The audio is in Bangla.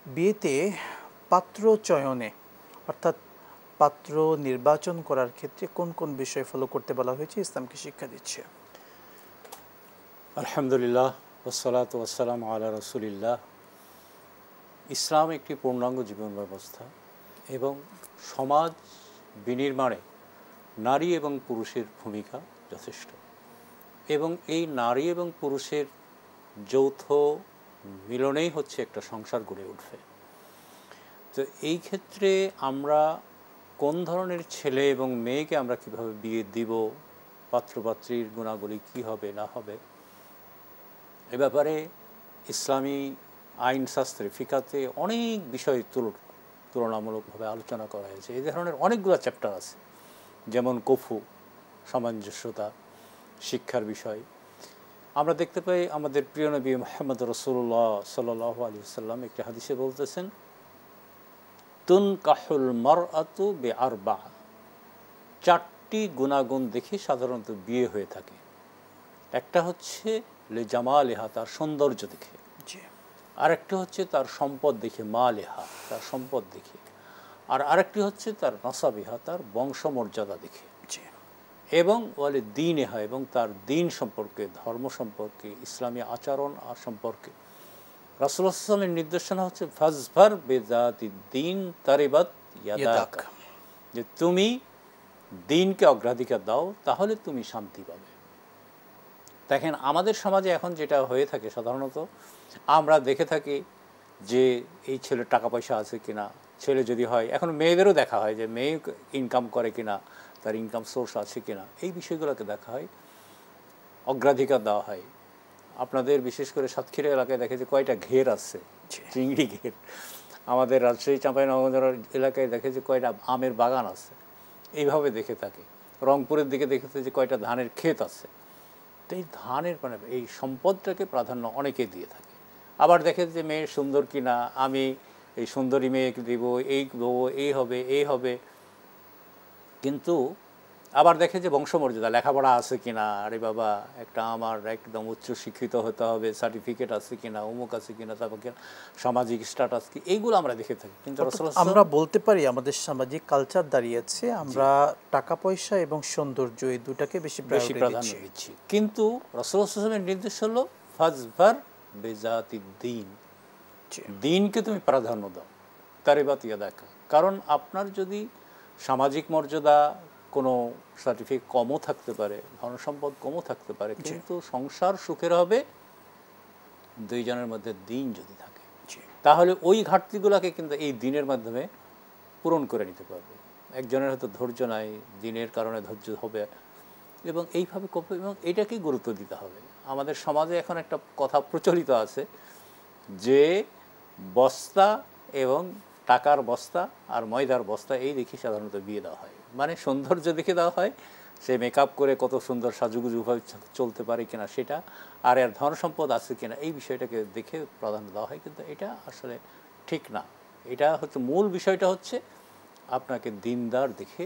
বিয়েতে পাত্র চয়নে অর্থাৎ পাত্র নির্বাচন করার ক্ষেত্রে কোন কোন বিষয় ফলো করতে বলা হয়েছে ইসলামকে শিক্ষা দিচ্ছে? আলহামদুলিল্লাহ ওয়াসসালাতু ওয়াসসালামু আলা রাসূলিল্লাহ। ইসলাম একটি পূর্ণাঙ্গ জীবন ব্যবস্থা এবং সমাজ বিনির্মাণে নারী এবং পুরুষের ভূমিকা যথেষ্ট, এবং এই নারী এবং পুরুষের যৌথ মিলনেই হচ্ছে একটা সংসার গড়ে উঠবে। তো এই ক্ষেত্রে আমরা কোন ধরনের ছেলে এবং মেয়েকে আমরা কিভাবে বিয়ে দিব, পাত্রপাত্রীর গুণাবলী কী হবে না হবে, এ ব্যাপারে ইসলামী আইনশাস্ত্রে ফিকাতে অনেক বিষয় তুলনামূলকভাবে আলোচনা করা হয়েছে। এই ধরনের অনেকগুলো চ্যাপ্টার আছে, যেমন কফু, সামঞ্জস্যতা, শিক্ষার বিষয়। আমরা দেখতে পাই আমাদের প্রিয় নবী মুহাম্মদ রাসূলুল্লাহ সাল্লাল্লাহু আলাইহি ওয়াসাল্লাম একটি হাদিসে বলতেছেন, তুনকাহুল মারআতু বিআরবা, চারটি গুণাগুণ দেখে সাধারণত বিয়ে হয়ে থাকে। একটা হচ্ছে লিজামালিহা, তার সৌন্দর্য দেখে। আরেকটি হচ্ছে তার সম্পদ দেখে, মালিহা, তার সম্পদ দেখে। আর আরেকটি হচ্ছে তার নাসাবিহা, তার বংশমর্যাদা দেখে। এবং বলে দ্বীনেহা, এবং তার দ্বীন সম্পর্কে, ধর্ম সম্পর্কে, ইসলামী আচরণ আর সম্পর্কে। রাসূলুল্লাহ সাল্লাল্লাহু আলাইহি ওয়াসাল্লামের নির্দেশনা হচ্ছে ফাজফার বিযাতি দ্বীন তারিবাত ইয়াদাক, যে তুমি দ্বীনকে অগ্রাধিকার দাও, তাহলে তুমি শান্তি পাবে। দেখেন, আমাদের সমাজে এখন যেটা হয়ে থাকে সাধারণত, আমরা দেখে থাকি যে এই ছেলের টাকা পয়সা আছে কিনা, ছেলে যদি হয়, এখন মেয়েদেরও দেখা হয় যে মেয়ে ইনকাম করে কিনা, তার ইনকাম সোর্স আছে কিনা, এই বিষয়গুলোকে দেখা হয়, অগ্রাধিকার দেওয়া হয়। আপনাদের বিশেষ করে সাতক্ষীরা এলাকায় দেখে যে কয়টা ঘের আছে, চিংড়ি ঘের। আমাদের রাজশাহী চাঁপাইনবাবগঞ্জ এলাকায় দেখে যে কয়টা আমের বাগান আছে, এইভাবে দেখে থাকে। রংপুরের দিকে দেখেছে যে কয়টা ধানের ক্ষেত আছে। তো এই ধানের মানে এই সম্পদটাকে প্রাধান্য অনেকেই দিয়ে থাকে। আবার দেখে যে মেয়ে সুন্দর কিনা, আমি এই সুন্দরী মেয়েকে দিব, এই দেবো, এই হবে, এই হবে। কিন্তু আবার দেখে যে বংশমর্যাদা, লেখাপড়া আছে কিনা, আরে বাবা একটা আমার একদম উচ্চ শিক্ষিত হতে হবে, সার্টিফিকেট আছে কিনা, অমুক আছে কিনা, তারপর সামাজিক স্ট্যাটাস কি, এইগুলো আমরা দেখে থাকি। কিন্তু আমরা বলতে পারি আমাদের সামাজিক কালচার দাঁড়িয়েছে আমরা টাকা পয়সা এবং সৌন্দর্য এই দুটাকে বেশি প্রাধান্য দিচ্ছি। কিন্তু রাসূলুল্লাহ সাল্লাল্লাহু আলাইহি ওয়াসাল্লামের নির্দেশ হলো ফাজফার বিযাতি দ্বীন, দ্বীনকে তুমি প্রাধান্য দাও, তারিবাত ইয়াদাকা। কারণ আপনার যদি সামাজিক মর্যাদা, কোনো সার্টিফিকেট কমও থাকতে পারে, ধনসম্পদ কমও থাকতে পারে, কিন্তু সংসার সুখের হবে দুইজনের মধ্যে দ্বীন যদি থাকে। তাহলে ওই ঘাটতিগুলোকে কিন্তু এই দ্বীনের মাধ্যমে পূরণ করে নিতে পারবে। একজনের হয়তো ধৈর্য নাই, দ্বীনের কারণে ধৈর্য হবে, এবং এইভাবে এবং এটাকেই গুরুত্ব দিতে হবে। আমাদের সমাজে এখন একটা কথা প্রচলিত আছে যে বস্তা এবং টাকার বস্তা আর ময়দার বস্তা, এই দেখি সাধারণত বিয়ে দেওয়া হয়। মানে সৌন্দর্য দেখে দেওয়া হয়, সে মেকআপ করে কত সুন্দর সাজুগুজুভাবে চলতে পারে কিনা সেটা, আর এর ধন সম্পদ আছে কিনা, এই বিষয়টাকে দেখে প্রাধান্য দেওয়া হয়। কিন্তু এটা আসলে ঠিক না। এটা হচ্ছে মূল বিষয়টা হচ্ছে আপনাকে দিনদার দেখে